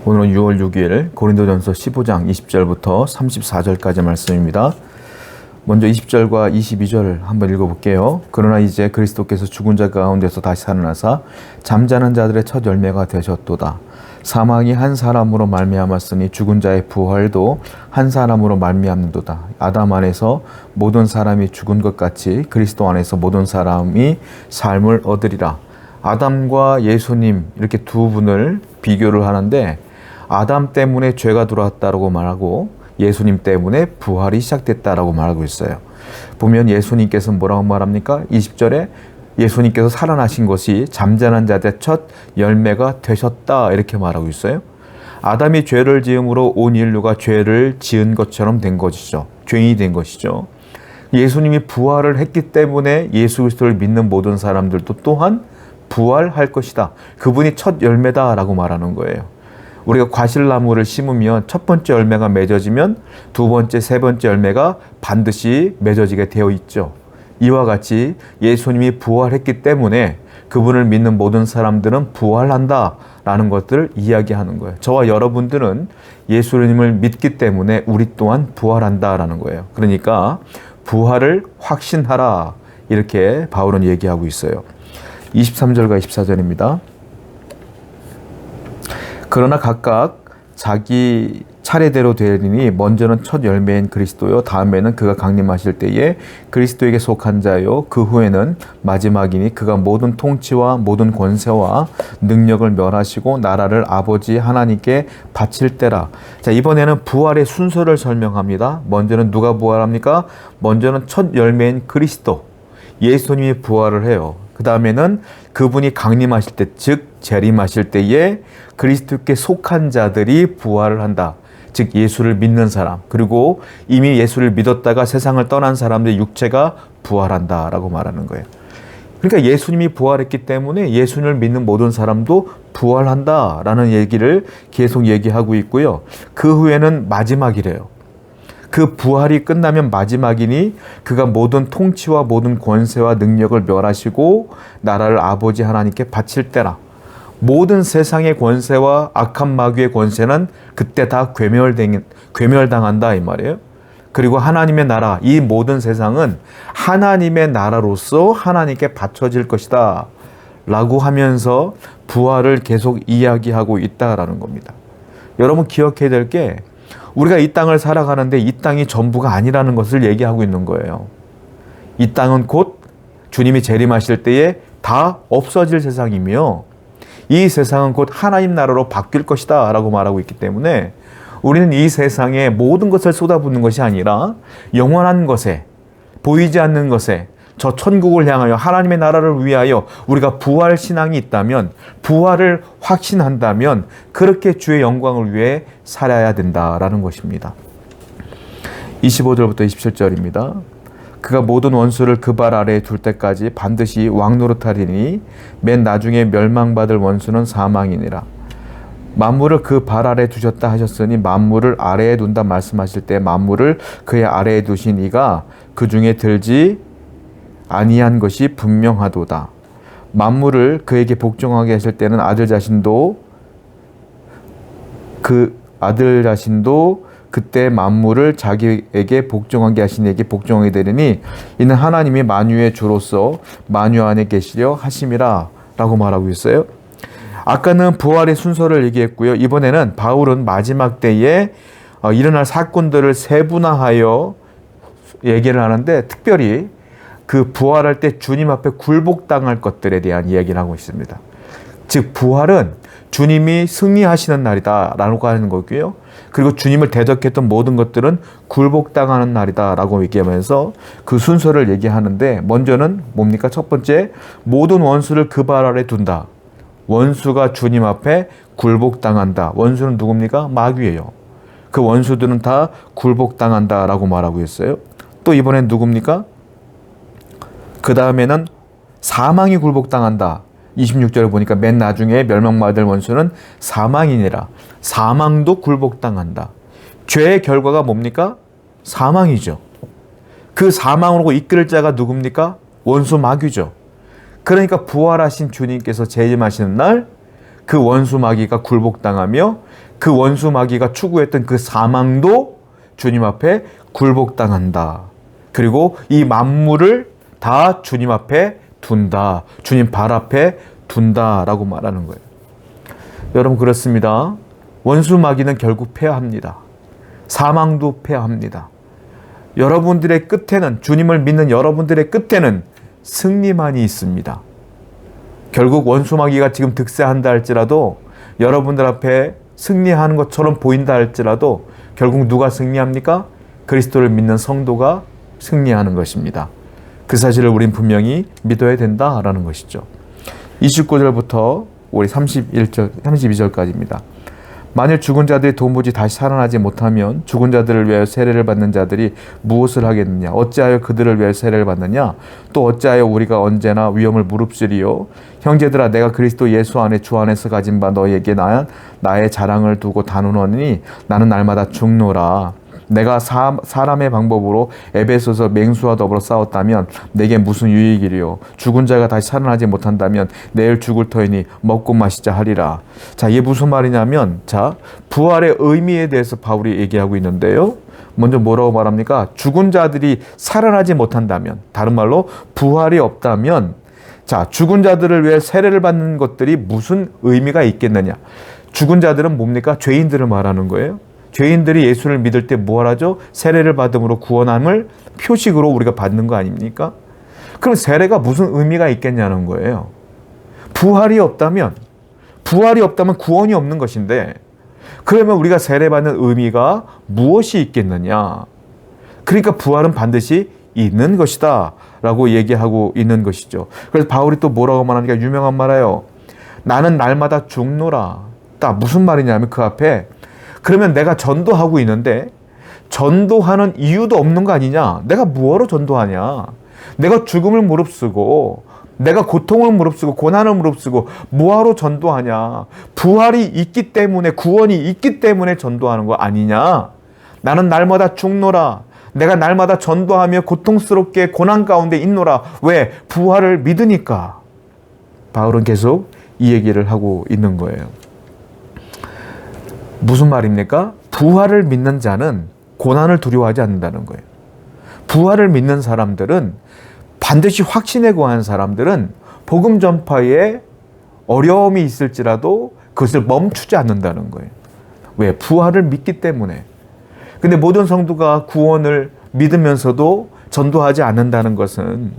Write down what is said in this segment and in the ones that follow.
오늘은 6월 6일 고린도전서 15장 20절부터 34절까지 말씀입니다. 먼저 20절과 22절 한번 읽어볼게요. 그러나 이제 그리스도께서 죽은 자 가운데서 다시 살아나사 잠자는 자들의 첫 열매가 되셨도다. 사망이 한 사람으로 말미암았으니 죽은 자의 부활도 한 사람으로 말미암는도다. 아담 안에서 모든 사람이 죽은 것 같이 그리스도 안에서 모든 사람이 삶을 얻으리라. 아담과 예수님 이렇게 두 분을 비교를 하는데, 아담 때문에 죄가 들어왔다고 말하고 예수님 때문에 부활이 시작됐다라고 말하고 있어요. 보면 예수님께서 뭐라고 말합니까? 20절에 예수님께서 살아나신 것이 잠자는 자들의 첫 열매가 되셨다 이렇게 말하고 있어요. 아담이 죄를 지음으로 온 인류가 죄를 지은 것처럼 된 것이죠. 죄인이 된 것이죠. 예수님이 부활을 했기 때문에 예수 그리스도를 믿는 모든 사람들도 또한 부활할 것이다. 그분이 첫 열매다라고 말하는 거예요. 우리가 과실나무를 심으면 첫 번째 열매가 맺어지면 두 번째, 세 번째 열매가 반드시 맺어지게 되어 있죠. 이와 같이 예수님이 부활했기 때문에 그분을 믿는 모든 사람들은 부활한다라는 것들을 이야기하는 거예요. 저와 여러분들은 예수님을 믿기 때문에 우리 또한 부활한다라는 거예요. 그러니까 부활을 확신하라 이렇게 바울은 얘기하고 있어요. 23절과 24절입니다. 그러나 각각 자기 차례대로 되리니 먼저는 첫 열매인 그리스도요, 다음에는 그가 강림하실 때에 그리스도에게 속한 자요, 그 후에는 마지막이니 그가 모든 통치와 모든 권세와 능력을 멸하시고 나라를 아버지 하나님께 바칠 때라. 자, 이번에는 부활의 순서를 설명합니다. 먼저는 누가 부활합니까? 먼저는 첫 열매인 그리스도, 예수님이 부활을 해요. 그 다음에는 그분이 강림하실 때, 즉 재림하실 때에 그리스도께 속한 자들이 부활을 한다. 즉 예수를 믿는 사람, 그리고 이미 예수를 믿었다가 세상을 떠난 사람들의 육체가 부활한다라고 말하는 거예요. 그러니까 예수님이 부활했기 때문에 예수님을 믿는 모든 사람도 부활한다라는 얘기를 계속 얘기하고 있고요. 그 후에는 마지막이래요. 그 부활이 끝나면 마지막이니 그가 모든 통치와 모든 권세와 능력을 멸하시고 나라를 아버지 하나님께 바칠 때라. 모든 세상의 권세와 악한 마귀의 권세는 그때 다 괴멸당한다 이 말이에요. 그리고 하나님의 나라, 이 모든 세상은 하나님의 나라로서 하나님께 바쳐질 것이다 라고 하면서 부활을 계속 이야기하고 있다라는 겁니다. 여러분 기억해야 될 게, 우리가 이 땅을 살아가는데 이 땅이 전부가 아니라는 것을 얘기하고 있는 거예요. 이 땅은 곧 주님이 재림하실 때에 다 없어질 세상이며, 이 세상은 곧 하나님 나라로 바뀔 것이다 라고 말하고 있기 때문에 우리는 이 세상에 모든 것을 쏟아붓는 것이 아니라 영원한 것에, 보이지 않는 것에, 저 천국을 향하여 하나님의 나라를 위하여 우리가 부활 신앙이 있다면, 부활을 확신한다면 그렇게 주의 영광을 위해 살아야 된다라는 것입니다. 25절부터 27절입니다. 그가 모든 원수를 그 발 아래에 둘 때까지 반드시 왕노릇하리니 맨 나중에 멸망받을 원수는 사망이니라. 만물을 그 발 아래에 두셨다 하셨으니 만물을 아래에 둔다 말씀하실 때 만물을 그의 아래에 두신 이가 그 중에 들지 아니한 것이 분명하도다. 만물을 그에게 복종하게 하실 때는 아들 자신도 그때 만물을 자기에게 복종하게 하신 이에게 복종하게 되리니 이는 하나님이 만유의 주로서 만유 안에 계시려 하심이라 라고 말하고 있어요. 아까는 부활의 순서를 얘기했고요. 이번에는 바울은 마지막 때에 일어날 사건들을 세분화하여 얘기를 하는데, 특별히 그 부활할 때 주님 앞에 굴복당할 것들에 대한 이야기를 하고 있습니다. 즉 부활은 주님이 승리하시는 날이다 라고 하는 거고요. 그리고 주님을 대적했던 모든 것들은 굴복당하는 날이다 라고 얘기하면서 그 순서를 얘기하는데, 먼저는 뭡니까? 첫 번째, 모든 원수를 그 발 아래 둔다. 원수가 주님 앞에 굴복당한다. 원수는 누굽니까? 마귀예요. 그 원수들은 다 굴복당한다 라고 말하고 있어요. 또 이번엔 누굽니까? 그 다음에는 사망이 굴복당한다. 26절을 보니까 맨 나중에 멸망받을 원수는 사망이니라. 사망도 굴복당한다. 죄의 결과가 뭡니까? 사망이죠. 그 사망으로 이끌 자가 누굽니까? 원수 마귀죠. 그러니까 부활하신 주님께서 재림하시는 날 그 원수 마귀가 굴복당하며 그 원수 마귀가 추구했던 그 사망도 주님 앞에 굴복당한다. 그리고 이 만물을 다 주님 앞에 둔다. 주님 발 앞에 둔다라고 말하는 거예요. 여러분 그렇습니다. 원수 마귀는 결국 패합니다. 사망도 패합니다. 여러분들의 끝에는, 주님을 믿는 여러분들의 끝에는 승리만이 있습니다. 결국 원수 마귀가 지금 득세한다 할지라도, 여러분들 앞에 승리하는 것처럼 보인다 할지라도 결국 누가 승리합니까? 그리스도를 믿는 성도가 승리하는 것입니다. 그 사실을 우린 분명히 믿어야 된다라는 것이죠. 29절부터 우리 32절까지입니다. 만일 죽은 자들이 도무지 다시 살아나지 못하면 죽은 자들을 위하여 세례를 받는 자들이 무엇을 하겠느냐? 어찌하여 그들을 위하여 세례를 받느냐? 또 어찌하여 우리가 언제나 위험을 무릅쓰리요? 형제들아, 내가 그리스도 예수 안에 주 안에서 가진 바 너희에게 나의 자랑을 두고 다누노니 나는 날마다 죽노라. 내가 사람의 방법으로 에베소서 맹수와 더불어 싸웠다면 내게 무슨 유익이리요? 죽은 자가 다시 살아나지 못한다면 내일 죽을 터이니 먹고 마시자 하리라. 자, 이게 무슨 말이냐면, 자, 부활의 의미에 대해서 바울이 얘기하고 있는데요. 먼저 뭐라고 말합니까? 죽은 자들이 살아나지 못한다면, 다른 말로 부활이 없다면, 자, 죽은 자들을 위해 세례를 받는 것들이 무슨 의미가 있겠느냐? 죽은 자들은 뭡니까? 죄인들을 말하는 거예요. 죄인들이 예수를 믿을 때 뭘 하죠? 세례를 받음으로 구원함을 표식으로 우리가 받는 거 아닙니까? 그럼 세례가 무슨 의미가 있겠냐는 거예요. 부활이 없다면 구원이 없는 것인데, 그러면 우리가 세례받는 의미가 무엇이 있겠느냐? 그러니까 부활은 반드시 있는 것이다 라고 얘기하고 있는 것이죠. 그래서 바울이 또 뭐라고 말하니까 유명한 말이에요. 나는 날마다 죽노라. 딱 무슨 말이냐면 그 앞에, 그러면 내가 전도하고 있는데 전도하는 이유도 없는 거 아니냐? 내가 뭐하러 전도하냐? 내가 죽음을 무릅쓰고, 내가 고통을 무릅쓰고, 고난을 무릅쓰고 뭐하러 전도하냐? 부활이 있기 때문에, 구원이 있기 때문에 전도하는 거 아니냐? 나는 날마다 죽노라. 내가 날마다 전도하며 고통스럽게 고난 가운데 있노라. 왜? 부활을 믿으니까. 바울은 계속 이 얘기를 하고 있는 거예요. 무슨 말입니까? 부활을 믿는 자는 고난을 두려워하지 않는다는 거예요. 부활을 믿는 사람들은, 반드시 확신에 거한 사람들은 복음 전파에 어려움이 있을지라도 그것을 멈추지 않는다는 거예요. 왜? 부활을 믿기 때문에. 근데 모든 성도가 구원을 믿으면서도 전도하지 않는다는 것은,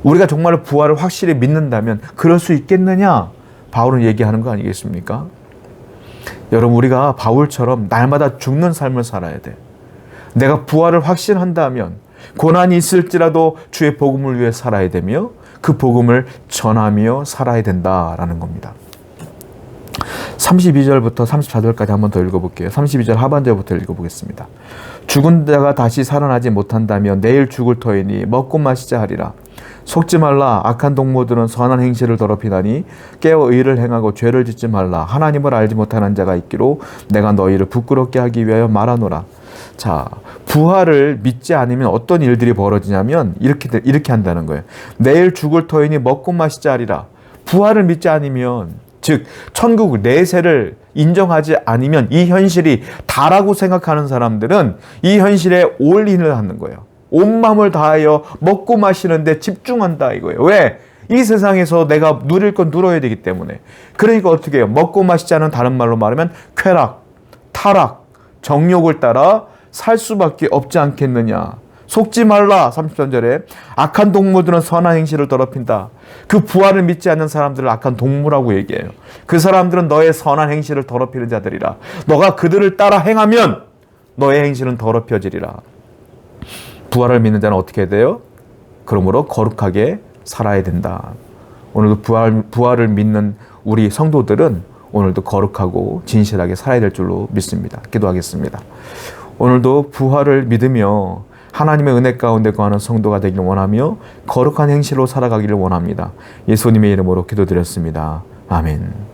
우리가 정말 부활을 확실히 믿는다면 그럴 수 있겠느냐? 바울은 얘기하는 거 아니겠습니까? 여러분, 우리가 바울처럼 날마다 죽는 삶을 살아야 돼. 내가 부활을 확신한다면 고난이 있을지라도 주의 복음을 위해 살아야 되며 그 복음을 전하며 살아야 된다라는 겁니다. 32절부터 34절까지 한번 더 읽어볼게요. 32절 하반절부터 읽어보겠습니다. 죽은 자가 다시 살아나지 못한다면 내일 죽을 터이니 먹고 마시자 하리라. 속지 말라. 악한 동무들은 선한 행실을 더럽히나니 깨어 의를 행하고 죄를 짓지 말라. 하나님을 알지 못하는 자가 있기로 내가 너희를 부끄럽게 하기 위하여 말하노라. 자, 부활을 믿지 않으면 어떤 일들이 벌어지냐면 이렇게 한다는 거예요. 내일 죽을 터이니 먹고 마시자 하리라. 부활을 믿지 않으면, 즉 천국 내세를 인정하지 않으면 이 현실이 다라고 생각하는 사람들은 이 현실에 올인을 하는 거예요. 온 마음을 다하여 먹고 마시는데 집중한다 이거예요. 왜? 이 세상에서 내가 누릴 건 누려야 되기 때문에. 그러니까 어떻게 해요? 먹고 마시자는 다른 말로 말하면 쾌락, 타락, 정욕을 따라 살 수밖에 없지 않겠느냐. 속지 말라. 33절에 악한 동무들은 선한 행실을 더럽힌다. 그 부활을 믿지 않는 사람들을 악한 동무라고 얘기해요. 그 사람들은 너의 선한 행실을 더럽히는 자들이라. 너가 그들을 따라 행하면 너의 행실은 더럽혀지리라. 부활을 믿는 자는 어떻게 돼요? 그러므로 거룩하게 살아야 된다. 오늘도 부활을 믿는 우리 성도들은 오늘도 거룩하고 진실하게 살아야 될 줄로 믿습니다. 기도하겠습니다. 오늘도 부활을 믿으며 하나님의 은혜 가운데 거하는 성도가 되기를 원하며 거룩한 행실로 살아가기를 원합니다. 예수님의 이름으로 기도드렸습니다. 아멘.